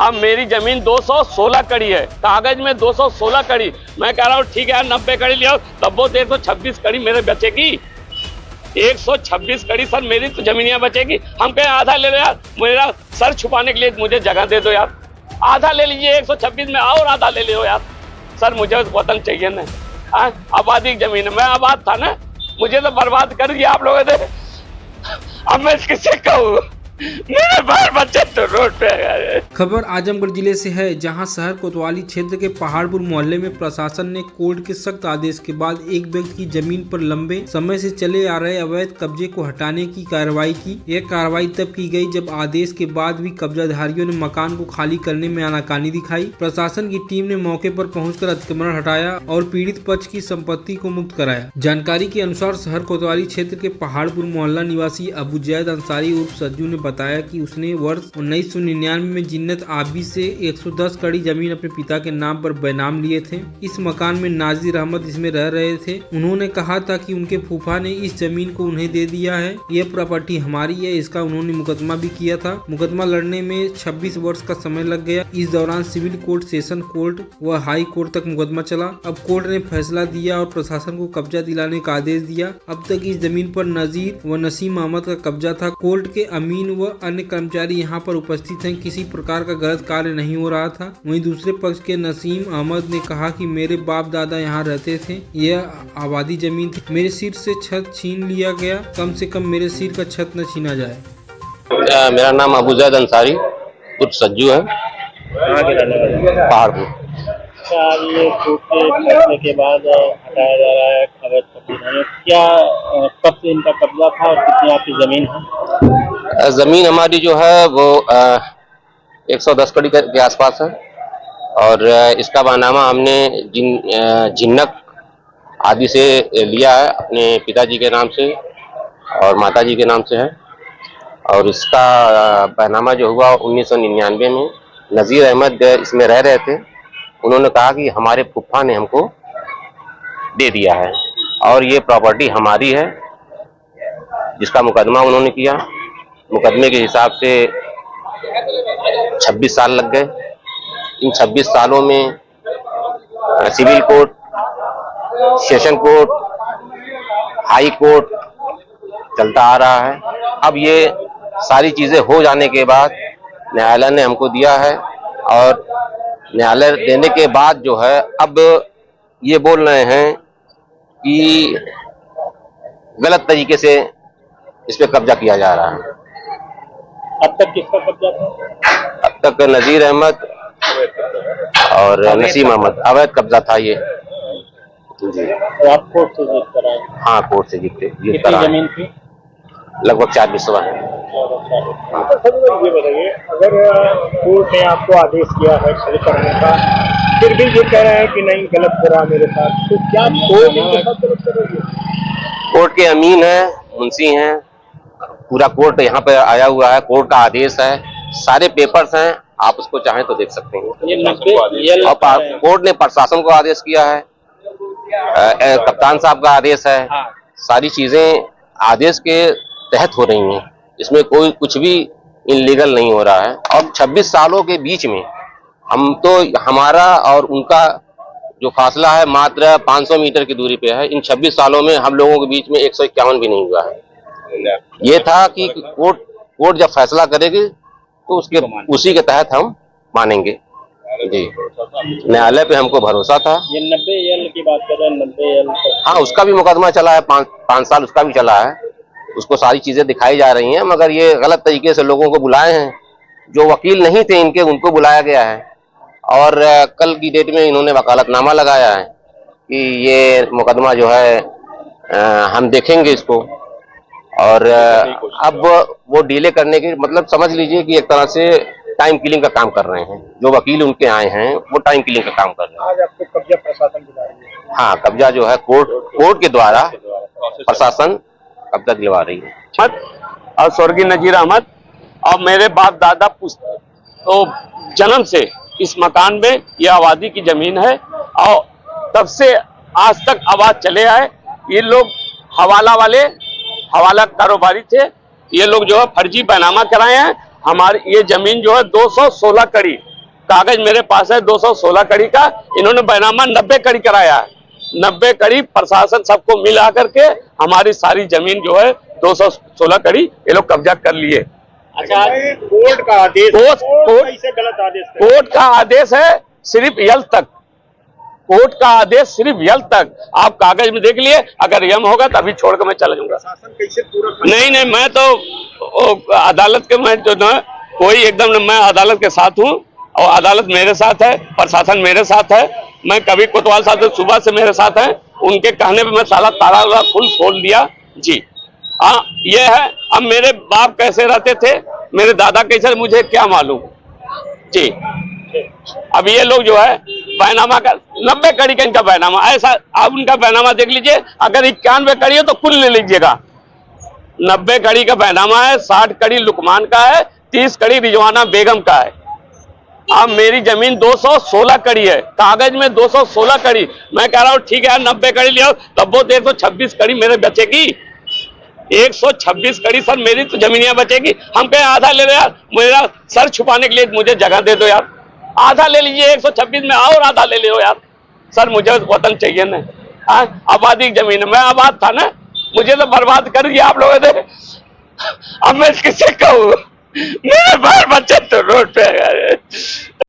अब मेरी जमीन 216 कड़ी है, कागज में 216 कड़ी। मैं कह रहा हूँ ठीक है यार 90 कड़ी लिया, तब वो 126 कड़ी मेरे बचेगी। 126 कड़ी सर मेरी तो जमीनियां बचेगी। हम कहें आधा ले लो यार, मेरा सर छुपाने के लिए मुझे जगह दे दो यार, आधा ले लीजिए 126 में और आधा ले लो यार। सर मुझे वतन चाहिए ना, आबादी की जमीन है, मैं आबाद था ना, मुझे तो बर्बाद कर दिया आप लोगों ने। अब मैं किसे कहूँ, मेरे बाल बच्चे तो रोड पे गए। खबर आजमगढ़ जिले से है, जहां शहर कोतवाली क्षेत्र के पहाड़पुर मोहल्ले में प्रशासन ने कोर्ट के सख्त आदेश के बाद एक व्यक्ति की जमीन पर लंबे समय से चले आ रहे अवैध कब्जे को हटाने की कार्रवाई की। यह कार्रवाई तब की गई जब आदेश के बाद भी कब्जाधारियों ने मकान को खाली करने में आनाकानी दिखाई। प्रशासन की टीम ने मौके पर पहुंचकर अतिक्रमण हटाया और पीड़ित पक्ष की संपत्ति को मुक्त कराया। जानकारी के अनुसार शहर कोतवाली क्षेत्र के पहाड़पुर मोहल्ला निवासी अबू जैद अंसारी उर्फ सज्जू ने बताया कि उसने वर्ष 1999 में जिन्नत आबी से 110 कड़ी जमीन अपने पिता के नाम पर बेनाम लिए थे। इस मकान में नाजिर अहमद इसमें रह रहे थे। उन्होंने कहा था कि उनके फूफा ने इस जमीन को उन्हें दे दिया है, यह प्रॉपर्टी हमारी है। इसका उन्होंने मुकदमा भी किया था। मुकदमा लड़ने में 26 वर्ष का समय लग गया। इस दौरान सिविल कोर्ट, सेशन कोर्ट व हाई कोर्ट तक मुकदमा चला। अब कोर्ट ने फैसला दिया और प्रशासन को कब्जा दिलाने का आदेश दिया। अब तक इस जमीन पर नजीर व नसीम अहमद का कब्जा था। कोर्ट के अमीन व अन्य कर्मचारी यहां पर उपस्थित हैं। किसी प्रकार का गलत कार्य नहीं हो रहा था। वहीं दूसरे पक्ष के नसीम अहमद ने कहा कि मेरे बाप दादा यहां रहते थे, यह आबादी जमीन थी, मेरे सिर से छत छीन लिया गया, कम से कम मेरे सिर का छत न छीना जाए। मेरा नाम अबू जैद अंसारी उर्फ सज्जू है, पहाड़पुर। ये कोर्ट के फैसले के बाद हटाया जा रहा है अवैध कब्जा, क्या कब से इनका कब्जा था और कितनी आपकी जमीन है? जमीन हमारी जो है वो 110 कड़ी के आसपास है और इसका बनामा हमने जिन्नक आदि से लिया है, अपने पिताजी के नाम से और माताजी के नाम से है। और इसका बनामा जो हुआ 1999 में नजीर अहमद इसमें रह रहे थे। उन्होंने कहा कि हमारे फूफा ने हमको दे दिया है और ये प्रॉपर्टी हमारी है, जिसका मुकदमा उन्होंने किया। मुकदमे के हिसाब से 26 साल लग गए। इन 26 सालों में civil court, session court, high court चलता आ रहा है। अब ये सारी चीजें हो जाने के बाद न्यायालय ने हमको दिया है और न्यायालय देने के बाद जो है अब ये बोल रहे हैं कि गलत तरीके से इस पे कब्जा किया जा रहा है। अब तक किसका कब्जा था? अब तक नजीर अहमद और नसीम अहमद अवैध कब्जा था ये जी। तो आप कोर्ट से जीत कर आए? हाँ, कोर्ट से जीत कर आए। जमीन थी लगभग 4 बिस्वा है। ये बताइए, अगर कोर्ट ने आपको आदेश किया है खाली करने का, फिर भी ये कह रहे हैं कि नहीं गलत करा मेरे साथ, तो क्या कोर्ट इनके साथ गलत कर रही है? कोर्ट के अमीन है, मुंशी हैं, पूरा कोर्ट यहाँ पे आया हुआ है। कोर्ट का आदेश है, सारे पेपर्स हैं, आप उसको चाहें तो देख सकते हैं। और कोर्ट ने प्रशासन को आदेश किया है, कप्तान साहब का आदेश है। सारी चीजें आदेश के तहत हो रही हैं, इसमें कोई कुछ भी इनलीगल नहीं हो रहा है। और 26 सालों के बीच में हम तो, हमारा और उनका जो फासला है मात्र 500 मीटर की दूरी पे है। इन 26 सालों में हम लोगों के बीच में 151 भी नहीं हुआ है। ये था कि कोर्ट जब फैसला करेगी तो उसी के तहत हम मानेंगे जी। न्यायालय पे हमको भरोसा था। ये 90 एल की बात कर रहे हैं, 90 एल। हाँ, उसका भी मुकदमा चला है, 5 साल उसका भी चला है। उसको सारी चीजें दिखाई जा रही हैं, मगर ये गलत तरीके से लोगों को बुलाए हैं। जो वकील नहीं थे इनके, उनको बुलाया गया है और कल की डेट में इन्होंने वकालतनामा लगाया है कि ये मुकदमा जो है हम देखेंगे इसको। और अब वो डीले करने की, मतलब समझ लीजिए कि एक तरह से टाइम किलिंग का काम कर रहे हैं। जो वकील उनके आए हैं वो टाइम किलिंग का काम कर रहे हैं। आज आपको कब्जा प्रशासन दिला रही है? हाँ, कब्जा जो है कोर्ट के द्वारा प्रशासन कब्जा दिलवा रही है। और स्वर्गीय नजीर अहमद और मेरे बाप दादा तो जन्म से इस मकान में यह आबादी की जमीन है और तब से आज तक आबाद चले आए। ये लोग हवाला कारोबारी थे। ये लोग जो है फर्जी बैनामा कराए हैं। हमारी ये जमीन जो है 216 कड़ी कागज मेरे पास है 216 कड़ी का। इन्होंने बैनामा 90 कड़ी कराया है। 90 कड़ी प्रशासन सबको मिला करके हमारी सारी जमीन जो है 216 कड़ी ये लोग कब्जा कर लिए। अच्छा, कोर्ट का आदेश, कोर्ट कैसे गलत आदेश है? कोर्ट का आदेश है सिर्फ यल तक। कोर्ट का आदेश सिर्फ यल तक। आप कागज में देख लिए, अगर यम होगा तभी छोड़ कर मैं चला जाऊंगा। शासन कैसे पूरा नहीं, मैं तो अदालत के, मैं जो ना कोई एकदम, मैं अदालत के साथ हूँ और अदालत मेरे साथ है, प्रशासन मेरे साथ है। मैं कभी कोतवाल साहब सुबह से मेरे साथ हैं, उनके कहने पे मैं साला ताला फुल खोल दिया जी। हाँ, ये है। अब मेरे बाप कैसे रहते थे, मेरे दादा कैसे, मुझे क्या मालूम जी। अब ये लोग जो है बैनामा का 90 कड़ी का इनका बैनामा ऐसा, आप उनका बैनामा देख लीजिए। अगर 91 कड़ी है तो कुल ले लीजिएगा। 90 कड़ी का बैनामा है, 60 कड़ी लुकमान का है, 30 कड़ी रिजवाना बेगम का है। अब मेरी जमीन 216 कड़ी है, कागज में 216 कड़ी। मैं कह रहा हूँ ठीक है 90 कड़ी ले आओ, तब वो 126 कड़ी मेरे बचेगी। 126 कड़ी सर मेरी तो जमीनियां बचेगी। हम कहें आधा ले लो यार, मेरा सर छुपाने के लिए मुझे जगह दे दो यार। आधा ले लीजिए 126 में, और आधा ले लो यार। सर मुझे वतन चाहिए ना, आबादी की जमीन है, मैं आबाद था ना, मुझे तो बर्बाद कर दिया आप लोगों ने। अब मैं किससे कहूँ, मेरे बाल बच्चे तो रोड पे आ गए।